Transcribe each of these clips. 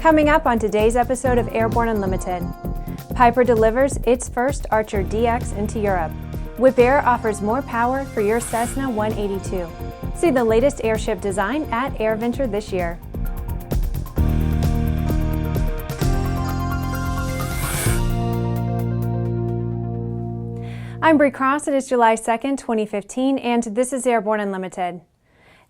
Coming up on today's episode of Airborne Unlimited, Piper delivers its first Archer DX into Europe. Wipaire offers more power for your Cessna 182. See the latest airship design at AirVenture this year. I'm Bree Cross. It is July 2nd, 2015, and this is Airborne Unlimited.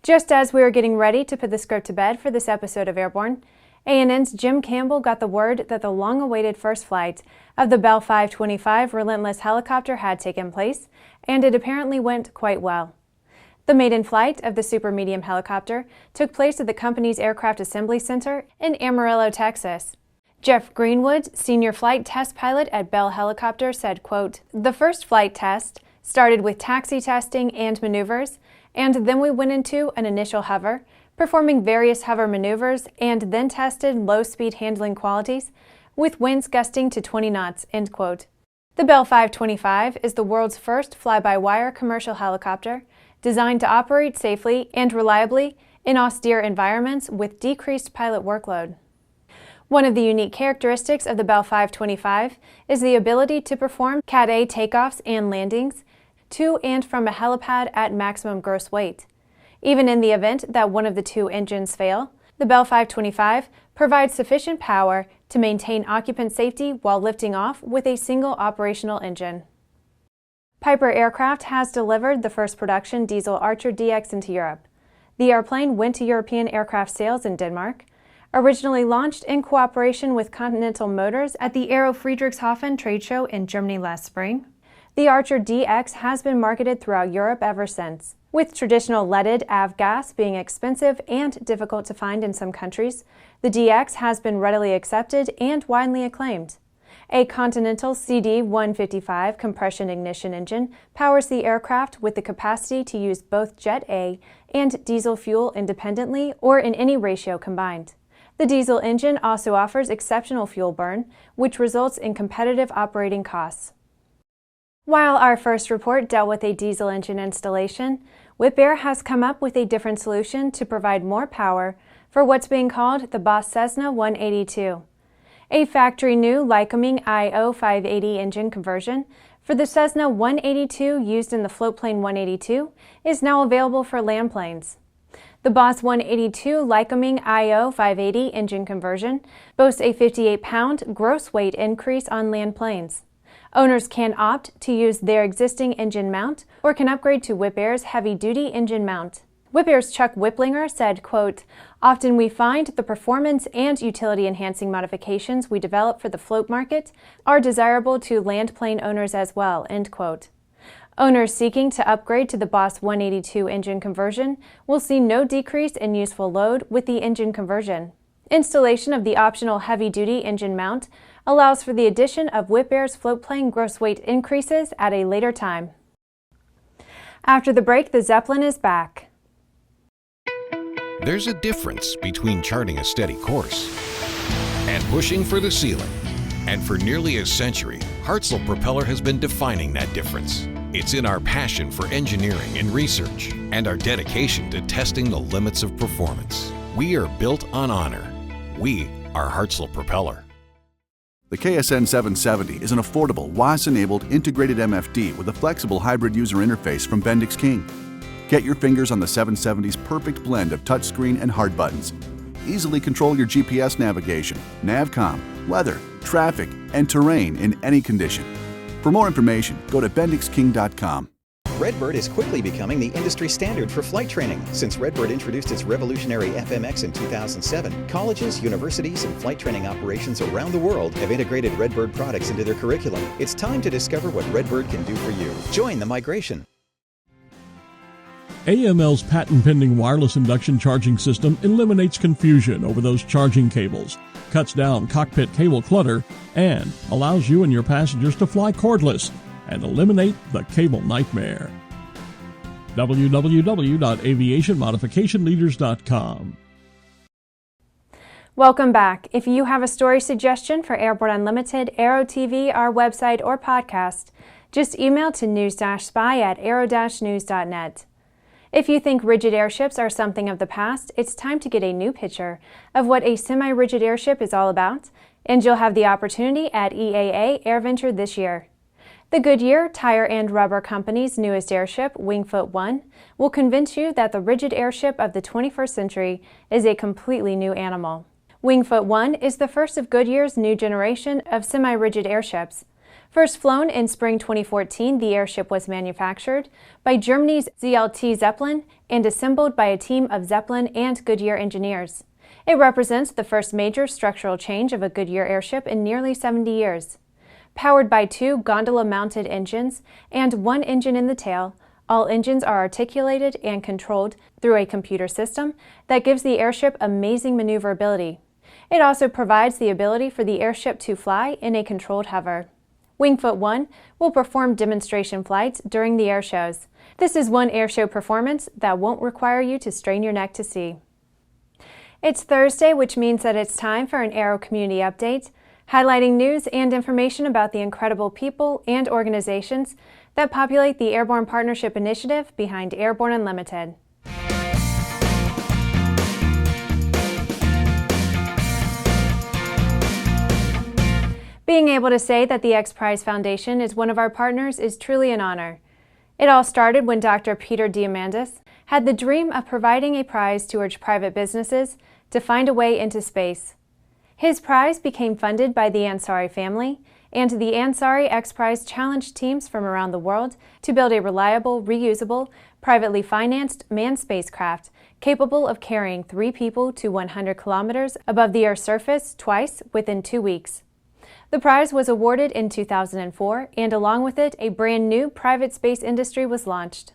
Just as we were getting ready to put the script to bed for this episode of Airborne, ANN's Jim Campbell got the word that the long-awaited first flight of the Bell 525 Relentless helicopter had taken place, and it apparently went quite well. The maiden flight of the super medium helicopter took place at the company's Aircraft Assembly Center in Amarillo, Texas. Jeff Greenwood, senior flight test pilot at Bell Helicopter, said, quote, "The first flight test started with taxi testing and maneuvers, and then we went into an initial hover, performing various hover maneuvers, and then tested low-speed handling qualities with winds gusting to 20 knots, end quote. The Bell 525 is the world's first fly-by-wire commercial helicopter designed to operate safely and reliably in austere environments with decreased pilot workload. One of the unique characteristics of the Bell 525 is the ability to perform Cat A takeoffs and landings to and from a helipad at maximum gross weight. Even in the event that one of the two engines fail, the Bell 525 provides sufficient power to maintain occupant safety while lifting off with a single operational engine. Piper Aircraft has delivered the first production diesel Archer DX into Europe. The airplane went to European aircraft sales in Denmark, originally launched in cooperation with Continental Motors at the Aero Friedrichshafen trade show in Germany last spring. The Archer DX has been marketed throughout Europe ever since. With traditional leaded avgas being expensive and difficult to find in some countries, the DX has been readily accepted and widely acclaimed. A Continental CD-155 compression ignition engine powers the aircraft with the capacity to use both Jet A and diesel fuel independently or in any ratio combined. The diesel engine also offers exceptional fuel burn, which results in competitive operating costs. While our first report dealt with a diesel engine installation, Wipaire has come up with a different solution to provide more power for what's being called the Boss Cessna 182. A factory-new Lycoming IO-580 engine conversion for the Cessna 182 used in the floatplane 182 is now available for land planes. The Boss 182 Lycoming IO-580 engine conversion boasts a 58-pound gross weight increase on land planes. Owners can opt to use their existing engine mount or can upgrade to Wipaire's heavy-duty engine mount. Wipaire's Chuck Whiplinger said, quote, "Often we find the performance and utility-enhancing modifications we develop for the float market are desirable to land plane owners as well," end quote. Owners seeking to upgrade to the Boss 182 engine conversion will see no decrease in useful load with the engine conversion. Installation of the optional heavy-duty engine mount allows for the addition of Wipaire's floatplane gross weight increases at a later time. After the break, the Zeppelin is back. There's a difference between charting a steady course and pushing for the ceiling. And for nearly a century, Hartzell Propeller has been defining that difference. It's in our passion for engineering and research and our dedication to testing the limits of performance. We are built on honor. We are Hartzell Propeller. The KSN 770 is an affordable, WAS-enabled integrated MFD with a flexible hybrid user interface from Bendix King. Get your fingers on the 770's perfect blend of touchscreen and hard buttons. Easily control your GPS navigation, Navcom, weather, traffic, and terrain in any condition. For more information, go to bendixking.com. Redbird is quickly becoming the industry standard for flight training. Since Redbird introduced its revolutionary FMX in 2007, colleges, universities, and flight training operations around the world have integrated Redbird products into their curriculum. It's time to discover what Redbird can do for you. Join the migration. AML's patent-pending wireless induction charging system eliminates confusion over those charging cables, cuts down cockpit cable clutter, and allows you and your passengers to fly cordless and eliminate the cable nightmare. www.aviationmodificationleaders.com. Welcome back. If you have a story suggestion for Airborne Unlimited, Aero-TV, our website, or podcast, just email to news-spy@aero-news.net. If you think rigid airships are something of the past, it's time to get a new picture of what a semi-rigid airship is all about, and you'll have the opportunity at EAA AirVenture this year. The Goodyear Tire and Rubber Company's newest airship, Wingfoot 1, will convince you that the rigid airship of the 21st century is a completely new animal. Wingfoot 1 is the first of Goodyear's new generation of semi-rigid airships. First flown in spring 2014, the airship was manufactured by Germany's ZLT Zeppelin and assembled by a team of Zeppelin and Goodyear engineers. It represents the first major structural change of a Goodyear airship in nearly 70 years. Powered by 2 gondola-mounted engines and 1 engine in the tail, all engines are articulated and controlled through a computer system that gives the airship amazing maneuverability. It also provides the ability for the airship to fly in a controlled hover. Wingfoot 1 will perform demonstration flights during the air shows. This is one airshow performance that won't require you to strain your neck to see. It's Thursday, which means that it's time for an Aero Community Update, highlighting news and information about the incredible people and organizations that populate the Airborne Partnership Initiative behind Airborne Unlimited. Being able to say that the XPrize Foundation is one of our partners is truly an honor. It all started when Dr. Peter Diamandis had the dream of providing a prize to urge private businesses to find a way into space. His prize became funded by the Ansari family, and the Ansari XPrize challenged teams from around the world to build a reliable, reusable, privately financed manned spacecraft capable of carrying 3 people to 100 kilometers above the Earth's surface twice within 2 weeks. The prize was awarded in 2004, and along with it, a brand new private space industry was launched.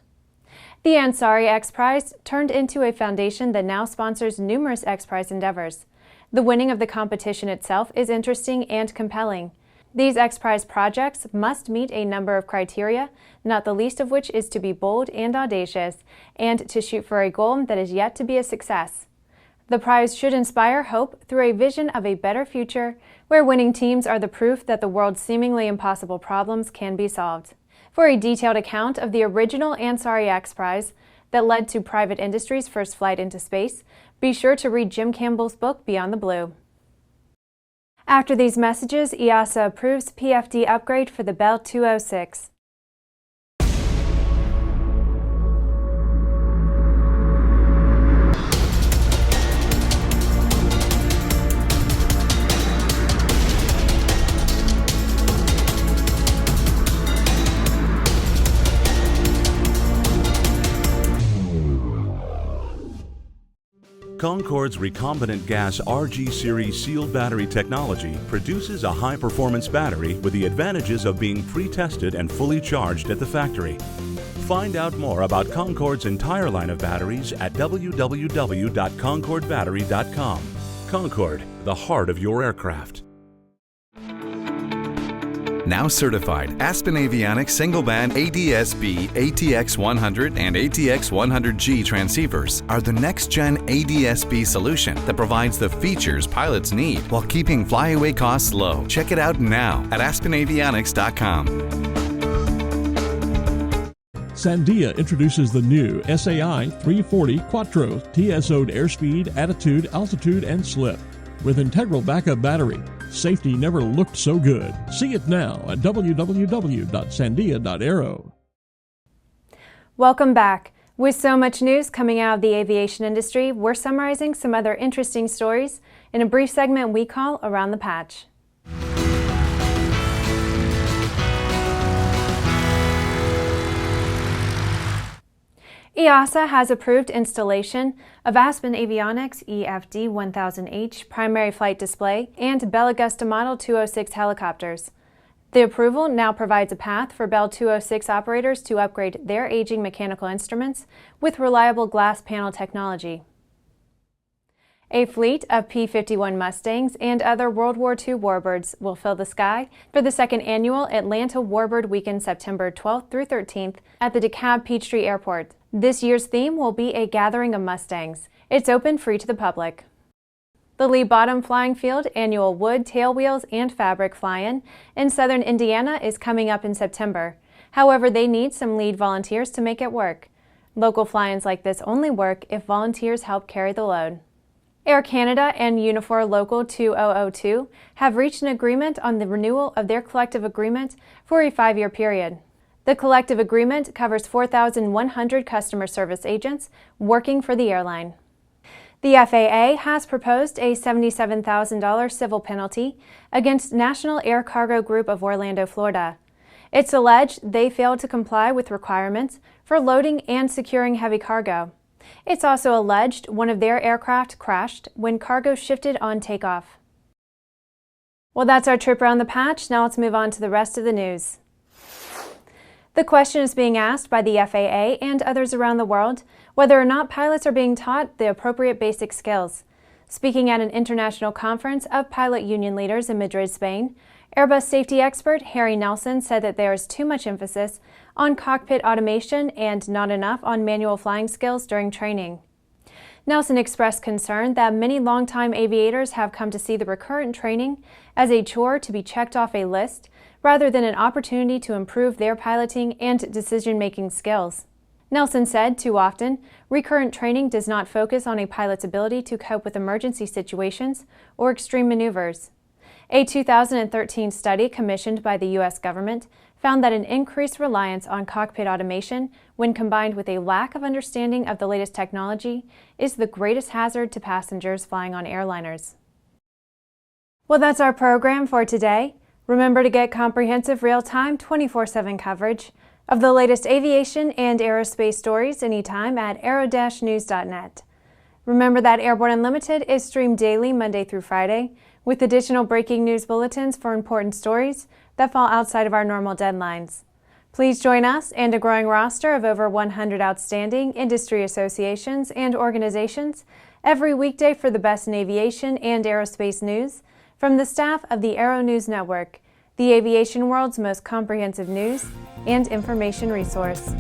The Ansari XPrize turned into a foundation that now sponsors numerous XPrize endeavors. The winning of the competition itself is interesting and compelling. These XPrize projects must meet a number of criteria, not the least of which is to be bold and audacious, and to shoot for a goal that is yet to be a success. The prize should inspire hope through a vision of a better future where winning teams are the proof that the world's seemingly impossible problems can be solved. For a detailed account of the original Ansari XPrize that led to private industry's first flight into space, be sure to read Jim Campbell's book, Beyond the Blue. After these messages, EASA approves PFD upgrade for the Bell 206. Concorde's recombinant gas RG series sealed battery technology produces a high-performance battery with the advantages of being pre-tested and fully charged at the factory. Find out more about Concorde's entire line of batteries at www.concordebattery.com. Concorde, the heart of your aircraft. Now certified, Aspen Avionics single-band ADS-B ATX100 and ATX100G transceivers are the next-gen ADS-B solution that provides the features pilots need while keeping flyaway costs low. Check it out now at aspenavionics.com. Sandia introduces the new SAI 340 Quattro TSO'd airspeed, attitude, altitude, and slip. With integral backup battery, safety never looked so good. See it now at www.sandia.aero. Welcome back. With so much news coming out of the aviation industry, we're summarizing some other interesting stories in a brief segment we call Around the Patch. EASA has approved installation of Aspen Avionics EFD-1000H primary flight display and Bell Augusta Model 206 helicopters. The approval now provides a path for Bell 206 operators to upgrade their aging mechanical instruments with reliable glass panel technology. A fleet of P-51 Mustangs and other World War II Warbirds will fill the sky for the second annual Atlanta Warbird Weekend September 12th through 13th at the DeKalb Peachtree Airport. This year's theme will be a gathering of Mustangs. It's open free to the public. The Lee Bottom Flying Field annual wood, tailwheels, and fabric fly-in in southern Indiana is coming up in September. However, they need some lead volunteers to make it work. Local fly-ins like this only work if volunteers help carry the load. Air Canada and Unifor Local 2002 have reached an agreement on the renewal of their collective agreement for a 5-year period. The collective agreement covers 4,100 customer service agents working for the airline. The FAA has proposed a $77,000 civil penalty against National Air Cargo Group of Orlando, Florida. It's alleged they failed to comply with requirements for loading and securing heavy cargo. It's also alleged one of their aircraft crashed when cargo shifted on takeoff. Well, that's our trip around the patch. Now let's move on to the rest of the news. The question is being asked by the FAA and others around the world whether or not pilots are being taught the appropriate basic skills. Speaking at an international conference of pilot union leaders in Madrid, Spain, Airbus safety expert Harry Nelson said that there is too much emphasis on cockpit automation and not enough on manual flying skills during training. Nelson expressed concern that many longtime aviators have come to see the recurrent training as a chore to be checked off a list rather than an opportunity to improve their piloting and decision-making skills. Nelson said, too often, recurrent training does not focus on a pilot's ability to cope with emergency situations or extreme maneuvers. A 2013 study commissioned by the U.S. government found that an increased reliance on cockpit automation, when combined with a lack of understanding of the latest technology, is the greatest hazard to passengers flying on airliners. Well, that's our program for today. Remember to get comprehensive real-time 24/7 coverage of the latest aviation and aerospace stories anytime at aero-news.net. Remember that Airborne Unlimited is streamed daily Monday through Friday, with additional breaking news bulletins for important stories that fall outside of our normal deadlines. Please join us and a growing roster of over 100 outstanding industry associations and organizations every weekday for the best in aviation and aerospace news from the staff of the Aero-News Network, the aviation world's most comprehensive news and information resource.